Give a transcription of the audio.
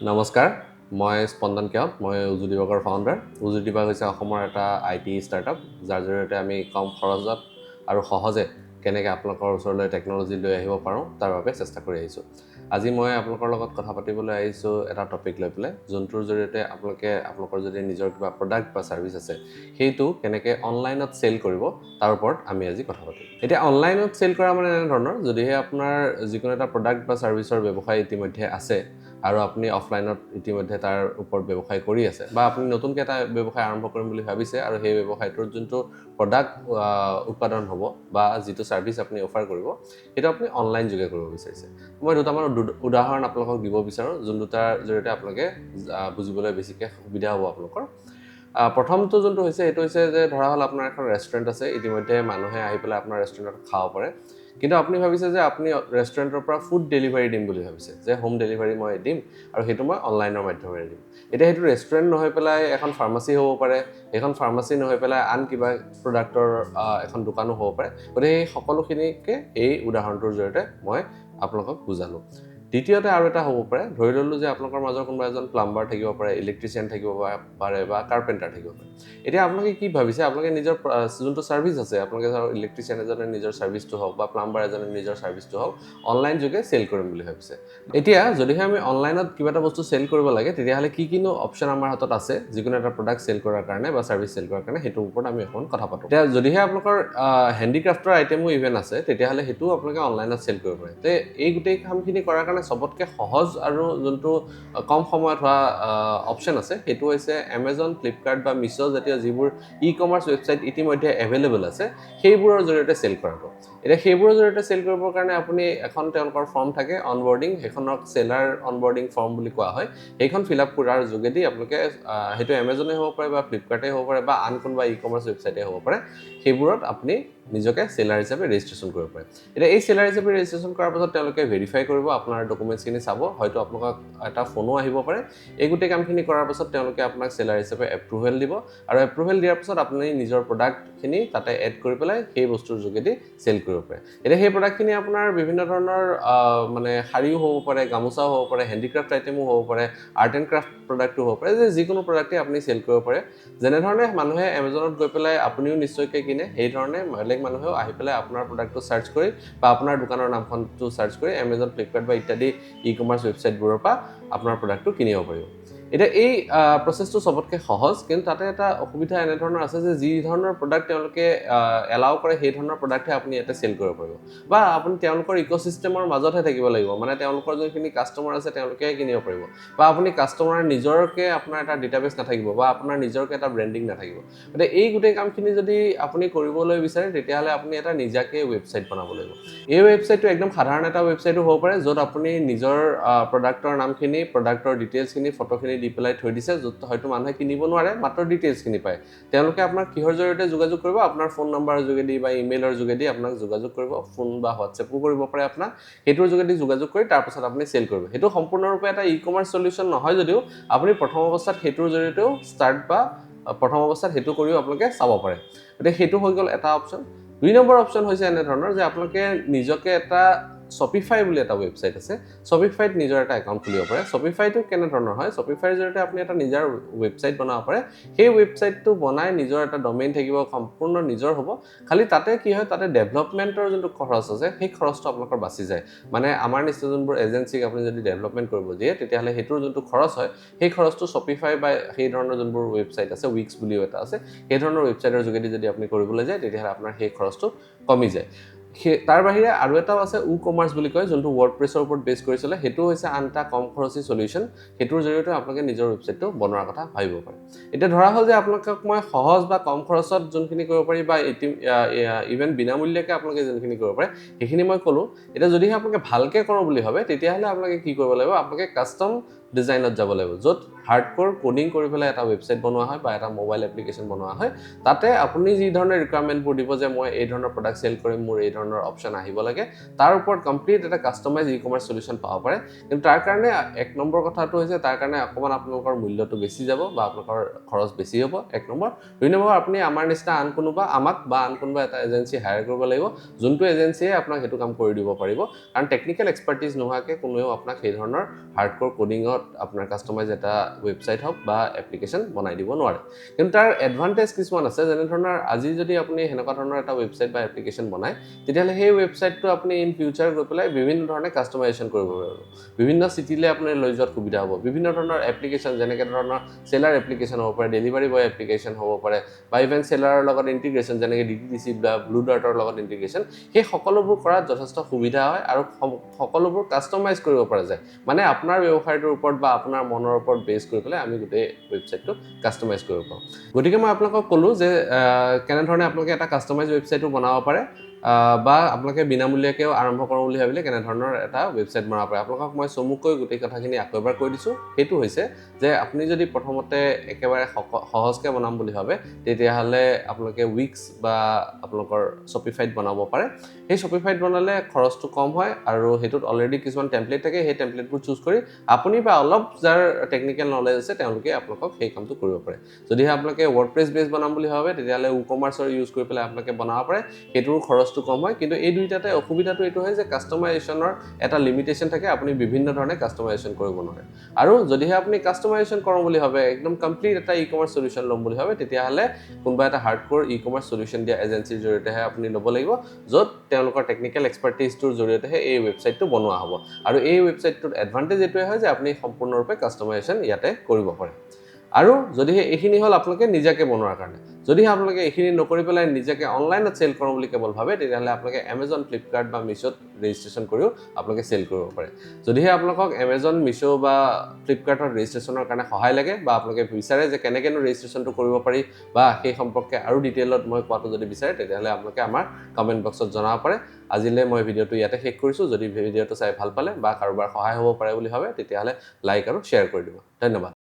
নমস্কাৰ মই স্পন্দন কেওট মই উজুদীবগৰ ফাউণ্ডাৰ উজুদীবগ হৈছে অসমৰ এটা আইটি ষ্টাৰ্টআপ যাৰ জৰিয়তে আমি কম খৰচত আৰু সহজে কেনেকৈ আপোনালোকৰ ওচৰলৈ টেকন'লজি লৈ আহিব পাৰোঁ তাৰ বাবে চেষ্টা কৰি আহিছোঁ আজি মই আপোনালোকৰ লগত কথা পাতিবলৈ আহিছোঁ এটা টপিক লৈ পেলাই যোনটোৰ জৰিয়তে আপোনালোকৰ যদি নিজৰ কিবা প্ৰডাক্ট বা ছাৰ্ভিচ আছে সেইটো কেনেকৈ অনলাইনত চেল কৰিব তাৰ ওপৰত আমি আজি কথা পাতিম এতিয়া অনলাইনত চেল কৰা মানে এনেধৰণৰ যদিহে আপোনাৰ যিকোনো এটা প্ৰডাক্ট বা ছাৰ্ভিচৰ ব্যৱসায় ইতিমধ্যে আছে আৰু আপুনি অফলাইনত ইতিমধ্যে তাৰ ওপৰত ব্যৱসায় কৰি আছে বা আপুনি নতুনকৈ এটা ব্যৱসায় আৰম্ভ কৰিম বুলি ভাবিছে আৰু সেই ব্যৱসায়টোৰ যোনটো প্ৰডাক্ট উৎপাদন হ'ব বা যিটো ছাৰ্ভিচ আপুনি অফাৰ কৰিব সেইটো আপুনি অনলাইন যোগে কৰিব বিচাৰিছে মই দুটামান উদাহৰণ আপোনালোকক দিব বিচাৰোঁ যোন দুটাৰ জৰিয়তে আপোনালোকে বুজিবলৈ বেছিকৈ সুবিধা হ'ব আপোনালোকৰ প্ৰথমটো যোনটো হৈছে সেইটো হৈছে যে ধৰা হ'ল আপোনাৰ এখন ৰেষ্টুৰেণ্ট আছে ইতিমধ্যে মানুহে আহি পেলাই আপোনাৰ ৰেষ্টুৰেণ্টত খাব পাৰে কিন্তু আপুনি ভাবিছে যে আপুনি ৰেষ্টুৰেণ্টৰ পৰা ফুড ডেলিভাৰী দিম বুলি ভাবিছে যে হোম ডেলিভাৰী মই দিম আৰু সেইটো মই অনলাইনৰ মাধ্যমেৰে দিম এতিয়া সেইটো ৰেষ্টুৰেণ্ট নহয় পেলাই এখন ফাৰ্মাচী হ'ব পাৰে এখন ফাৰ্মাচী নহয় পেলাই আন কিবা প্ৰডাক্টৰ এখন দোকানো হ'ব পাৰে গতিকে সেই সকলোখিনিকে এই উদাহৰণটোৰ জৰিয়তে মই আপোনালোকক বুজালোঁ দ্বিতীয়তে আৰু এটা হ'ব পাৰে ধৰি ল'লোঁ যে আপোনালোকৰ মাজৰ কোনোবা এজন প্লাম্বাৰ থাকিব পাৰে ইলেক্ট্ৰিচিয়ান থাকিব পাৰে বা কাৰ্পেণ্টাৰ থাকিব পাৰে এতিয়া আপোনালোকে কি ভাবিছে আপোনালোকে নিজৰ যোনটো ছাৰ্ভিচ আছে আপোনালোকে ইলেক্ট্ৰিচিয়ান এজনে নিজৰ ছাৰ্ভিচটো হওক বা প্লাম্বাৰ এজনে নিজৰ ছাৰ্ভিচটো হওক অনলাইন যোগে চেল কৰিম বুলি ভাবিছে এতিয়া যদিহে আমি অনলাইনত কিবা এটা বস্তু চেল কৰিব লাগে তেতিয়াহ'লে কিনো অপশ্যন আমাৰ হাতত আছে যিকোনো এটা প্ৰডাক্ট চেল কৰাৰ কাৰণে বা ছাৰ্ভিচ চেল কৰাৰ কাৰণে সেইটোৰ ওপৰত আমি অকণমান কথা পাতোঁ এতিয়া যদিহে আপোনালোকৰ হেণ্ডিক্ৰাফ্টৰ আইটেমো ইভেন আছে তেতিয়াহ'লে সেইটোও আপোনালোকে অনলাইনত চেল কৰিব পাৰে তে এই গোটেই কামখিনি কৰাৰ কাৰণে চবতকৈ সহজ আৰু যোনটো কম সময়ত হোৱা অপশ্যন আছে সেইটো হৈছে এমেজন ফ্লিপকাৰ্ট বা মিছ' জাতীয় যিবোৰ ই-কমাৰ্চ ৱেবছাইট ইতিমধ্যে এভেইলেবল আছে সেইবোৰৰ জৰিয়তে চেল কৰাটো এতিয়া সেইবোৰৰ জৰিয়তে চেল কৰিবৰ কাৰণে আপুনি এখন তেওঁলোকৰ ফৰ্ম থাকে অনবৰ্ডিং সেইখনক চেলাৰ অনবৰ্ডিং ফৰ্ম বুলি কোৱা হয় সেইখন ফিল আপ কৰাৰ যোগেদি আপোনালোকে সেইটো এমেজনে হ'ব পাৰে বা ফ্লিপকাৰ্টে হ'ব পাৰে বা আন কোনোবা ই-কমাৰ্চ ৱেবছাইটে হ'ব পাৰে সেইবোৰত আপুনি নিজকে চেলাৰ হিচাপে ৰেজিষ্ট্ৰেশ্যন কৰিব পাৰে এতিয়া এই চেলাৰ হিচাপে ৰেজিষ্ট্ৰেশ্যন কৰাৰ পাছত তেওঁলোকে ভেৰিফাই কৰিব আপোনাৰ ডকুমেণ্টছখিনি চাব হয়তো আপোনালোকক এটা ফোনো আহিব পাৰে এই গোটেই কামখিনি কৰাৰ পাছত তেওঁলোকে আপোনাক চেলাৰ হিচাপে এপ্ৰুভেল দিব আৰু এপ্ৰুভেল দিয়াৰ পাছত আপুনি নিজৰ প্ৰডাক্টখিনি তাতে এড কৰি পেলাই সেই বস্তুৰ যোগেদি চেল কৰিব পাৰে এতিয়া সেই প্ৰডাক্টখিনি আপোনাৰ বিভিন্ন ধৰণৰ মানে শাৰীও হ'ব পাৰে গামোচাও হ'ব পাৰে হেণ্ডিক্ৰাফ্ট আইটেমো হ'ব পাৰে আৰ্ট এণ্ড ক্ৰাফ্ট প্ৰডাক্টো হ'ব পাৰে যে যিকোনো প্ৰডাক্টেই আপুনি চেল কৰিব পাৰে যেনেধৰণে মানুহে এমেজনত গৈ পেলাই আপুনিও নিশ্চয়কৈ কিনে সেইধৰণে বেলেগ মানুহেও আহি পেলাই আপোনাৰ প্ৰডাক্টটো চাৰ্চ কৰি বা আপোনাৰ দোকানৰ নামখনটো চাৰ্চ কৰি এমেজন ফ্লিপকাৰ্ট বা ইত্যাদি ই-কমাৰ্চ ৱেবছাইটবোৰৰ পৰা আপোনাৰ প্ৰডাক্টটো কিনিব পাৰিব এতিয়া এই প্ৰচেছটো চবতকৈ সহজ কিন্তু তাতে এটা অসুবিধা এনেধৰণৰ আছে যে যি ধৰণৰ প্ৰডাক্ট তেওঁলোকে এলাউ কৰে সেই ধৰণৰ প্ৰডাক্টহে আপুনি ইয়াতে চেল কৰিব পাৰিব বা আপুনি তেওঁলোকৰ ইক'ছিষ্টেমৰ মাজতহে থাকিব লাগিব মানে তেওঁলোকৰ যোনখিনি কাষ্টমাৰ আছে তেওঁলোকেহে কিনিব পাৰিব বা আপুনি কাষ্টমাৰ নিজৰকৈ আপোনাৰ এটা ডেটাবেছ নাথাকিব বা আপোনাৰ নিজৰকৈ এটা ব্ৰেণ্ডিং নাথাকিব গতিকে এই গোটেই কামখিনি যদি আপুনি কৰিবলৈ বিচাৰে তেতিয়াহ'লে আপুনি এটা নিজাকৈ ৱেবছাইট বনাব লাগিব এই ৱেবছাইটটো একদম সাধাৰণ এটা ৱেবছাইটো হ'ব পাৰে য'ত আপুনি নিজৰ প্ৰডাক্টৰ নামখিনি প্ৰডাক্টৰ ডিটেইলছখিনি ফটোখিনি দি পেলাই থৈ দিছে য'ত হয়তো মানুহে কিনিব নোৱাৰে মাত্ৰ ডিটেইলছখিনি পায় তেওঁলোকে আপোনাক কিহৰ জৰিয়তে যোগাযোগ কৰিব আপোনাৰ ফোন নম্বৰৰ যোগেদি বা ইমেইলৰ যোগেদি আপোনাক যোগাযোগ কৰিব ফোন বা হোৱাটছএপো কৰিব পাৰে আপোনাক সেইটোৰ যোগেদি যোগাযোগ কৰি তাৰপাছত আপুনি চেল কৰিব সেইটো সম্পূৰ্ণৰূপে এটা ই-কমাৰ্চ চলিউশ্যন নহয় যদিও আপুনি প্ৰথম অৱস্থাত সেইটোৰ জৰিয়তেও ষ্টাৰ্ট বা প্ৰথম অৱস্থাত সেইটো কৰিও আপোনালোকে চাব পাৰে গতিকে সেইটো হৈ গ'ল এটা অপশ্যন 2 নম্বৰ অপশ্যন হৈছে এনেধৰণৰ যে আপোনালোকে নিজকে এটা Shopify বুলি এটা ৱেবছাইট আছে Shopifyত নিজৰ এটা একাউণ্ট খুলিব পাৰে Shopifyটো কেনেধৰণৰ হয় Shopifyৰ জৰিয়তে আপুনি এটা নিজৰ ৱেবছাইট বনাব পাৰে সেই ৱেবছাইটটো বনাই নিজৰ এটা ডমেইন থাকিব সম্পূৰ্ণ নিজৰ হ'ব খালি তাতে কি হয় তাতে ডেভেলপমেণ্টৰ যোনটো খৰচ আছে সেই খৰচটো আপোনালোকৰ বাচি যায় মানে আমাৰ নিচিনা যোনবোৰ এজেঞ্চিক আপুনি যদি ডেভেলপমেণ্ট কৰিব দিয়ে তেতিয়াহ'লে সেইটোৰ যোনটো খৰচ হয় সেই খৰচটো Shopify বা সেই ধৰণৰ যোনবোৰ ৱেবছাইট আছে উইক্স বুলিও এটা আছে সেই ধৰণৰ ৱেবছাইটৰ যোগেদি যদি আপুনি কৰিবলৈ যায় তেতিয়াহ'লে আপোনাৰ সেই খৰচটো কমি যায় তাৰ বাহিৰে আৰু এটাও আছে ই-কমাৰ্চ বুলি কয় যোনটো ৱৰ্ডপ্ৰেছৰ ওপৰত বেছ কৰি চলে সেইটো হৈছে আন এটা কম খৰচী চলিউশ্যন সেইটোৰ জৰিয়তে আপোনালোকে নিজৰ ৱেবছাইটটো বনোৱাৰ কথা ভাবিব পাৰে এতিয়া ধৰা হ'ল যে আপোনালোকক মই সহজ বা কম খৰচত যোনখিনি কৰিব পাৰি বা ইভেন বিনামূল্যকৈ আপোনালোকে যোনখিনি কৰিব পাৰে সেইখিনি মই ক'লোঁ এতিয়া যদিহে আপোনালোকে ভালকৈ কৰোঁ বুলি ভাবে তেতিয়াহ'লে আপোনালোকে কি কৰিব লাগিব আপোনালোকে কাষ্টম ডিজাইনত যাব লাগিব য'ত হাৰ্ডক'ৰ কোডিং কৰি পেলাই এটা ৱেবছাইট বনোৱা হয় বা এটা মোবাইল এপ্লিকেশ্যন বনোৱা হয় তাতে আপুনি যি ধৰণৰ ৰিকুৱাৰমেণ্টবোৰ দিব যে মই এই ধৰণৰ প্ৰডাক্ট চেল কৰিম মোৰ এই ধৰণৰ অপশ্যন আহিব লাগে তাৰ ওপৰত কমপ্লিট এটা কাষ্টমাইজ ই-কমাৰ্চ চলিউশ্যন পাব পাৰে কিন্তু তাৰ কাৰণে এক নম্বৰ কথাটো হৈছে তাৰ কাৰণে অকণমান আপোনালোকৰ মূল্যটো বেছি যাব বা আপোনালোকৰ খৰচ বেছি হ'ব এক নম্বৰ 2 নম্বৰ আপুনি আমাৰ নিচিনা আন কোনোবা আমাক বা আন কোনোবা এটা এজেঞ্চি হায়াৰ কৰিব লাগিব যোনটো এজেঞ্চিয়ে আপোনাক সেইটো কাম কৰি দিব পাৰিব কাৰণ টেকনিকেল এক্সপাৰ্টিজ নোহোৱাকৈ কোনেও আপোনাক সেই ধৰণৰ হাৰ্ডক'ৰ কোডিঙৰ টাইমত আপোনাৰ কাষ্টমাইজ এটা ৱেবছাইট হওক বা এপ্লিকেশ্যন বনাই দিব নোৱাৰে কিন্তু তাৰ এডভান্টেজ কিছুমান আছে যেনে ধৰণৰ আজি যদি আপুনি হেনেকুৱা ধৰণৰ এটা ৱেবছাইট বা এপ্লিকেশ্যন বনায় তেতিয়াহ'লে সেই ৱেবছাইটটো আপুনি ইন ফিউচাৰ গৈ পেলাই বিভিন্ন ধৰণে কাষ্টমাইজেশ্যন কৰিব পাৰিব বিভিন্ন চিটিলৈ আপুনি লৈ যোৱাত সুবিধা হ'ব বিভিন্ন ধৰণৰ এপ্লিকেশ্যন যেনেকৈ ধৰণৰ সেলাৰ এপ্লিকেশ্যন হ'ব পাৰে ডেলিভাৰী বয় এপ্লিকেশ্যন হ'ব পাৰে বা ইভেন সেলাৰৰ লগত ইণ্টিগ্ৰেশ্যন যেনেকৈ DTDC বা ব্লু ডাৰ্টৰ লগত ইণ্টিগ্ৰেশ্যন সেই সকলোবোৰ কৰাত যথেষ্ট সুবিধা হয় আৰু সকলোবোৰ কাষ্টমাইজ কৰিব পৰা যায় মানে আপোনাৰ ব্যৱসায়টোৰ ওপৰত বা আপোনাৰ মনৰ ওপৰত বেছ কৰি পেলাই আমি গোটেই ৱেবছাইটটো কাষ্টমাইজ কৰিব পাৰোঁ গতিকে মই আপোনালোকক ক'লোঁ যে কেনেধৰণে আপোনালোকে এটা কাষ্টমাইজ ৱেবছাইটো বনাব পাৰে বা আপোনালোকে বিনামূলীয়াকৈও আৰম্ভ কৰোঁ বুলি ভাবিলে কেনেধৰণৰ এটা ৱেবছাইট বনাব পাৰে আপোনালোকক মই চমুকৈ গোটেই কথাখিনি আকৌ এবাৰ কৈ দিছোঁ সেইটো হৈছে যে আপুনি যদি প্ৰথমতে একেবাৰে সহজকৈ বনাম বুলি ভাবে তেতিয়াহ'লে আপোনালোকে উইক্স বা আপোনালোকৰ Shopifyত বনাব পাৰে সেই Shopifyত বনালে খৰচটো কম হয় আৰু হেতুত অলৰেডি কিছুমান টেমপ্লেট থাকে সেই টেমপ্লেটবোৰ চুজ কৰি আপুনি বা অলপ যাৰ টেকনিক্যাল নলেজ আছে তেওঁলোকে আপোনালোকক সেই কামটো কৰিব পাৰে যদিহে আপোনালোকে WordPress বেছ বনাম বুলি ভাবে তেতিয়াহ'লে eCommerceৰ ইউজ কৰি পেলাই আপোনালোকে বনাব পাৰে হেতুৰ খৰচটো কম হয় কিন্তু এই দুইটাতে অসুবিধাটো এইটো হয় যে কাষ্টমাইজেশ্যনৰ এটা লিমিটেশন থাকে আপুনি বিভিন্ন ধৰণে কাষ্টমাইজেশ্যন কৰিব নোৱাৰে আৰু যদিহে আপুনি কাষ্টমাইজেশ্যন কৰোঁ বুলি ভাবে একদম কমপ্লিট এটা eCommerce সলিউশন ল'ম বুলি ভাবে তেতিয়াহ'লে কোনোবা এটা হাৰ্ডক'ৰ eCommerce সলিউশন দিয়া এজেন্সিৰ জৰিয়তেহে আপুনি ল'ব লাগিব য'ত তেওঁলোকৰ টেকনিক্যাল এক্সপাৰ্টিজটোৰ জৰিয়তেহে এই ৱেবছাইটটো বনোৱা হ'ব আৰু এই ৱেবছাইটটোৰ এডভান্টেজ এইটোৱে হয় যে আপুনি সম্পূৰ্ণৰূপে কাষ্টমাইজেশ্যন ইয়াতে কৰিব পাৰে আৰু যদিহে এইখিনি হ'ল আপোনালোকে নিজাকে বনোৱাৰ কাৰণে যদিহে আপোনালোকে এইখিনি নকৰি পেলাই নিজাকে অনলাইনত সেল কৰোঁ বুলি কেৱল ভাবে তেতিয়াহ'লে আপোনালোকে Amazon Flipkart বা Meeshoত ৰেজিষ্ট্ৰেচন কৰিও আপোনালোকে সেল কৰিব পাৰে যদিহে আপোনালোকক Amazon Meesho বা Flipkartৰ ৰেজিষ্ট্ৰেচনৰ কাৰণে সহায় লাগে বা আপোনালোকে বিচাৰে যে কেনেকেনো ৰেজিষ্ট্ৰেচনটো কৰিব পাৰি বা সেই সম্পৰ্কে আৰু ডিটেইলত মই কোৱাটো যদি বিচাৰে তেতিয়াহ'লে আপোনালোকে আমাৰ কমেন্ট বক্সত জনাব পাৰে আজিলৈ মই ভিডিঅ'টো ইয়াতে শেষ কৰিছোঁ যদি ভিডিঅ'টো চাই ভাল পালে বা কাৰোবাৰ সহায় হ'ব পাৰে বুলি ভাবে তেতিয়াহ'লে লাইক আৰু শ্বেয়াৰ কৰি দিব ধন্যবাদ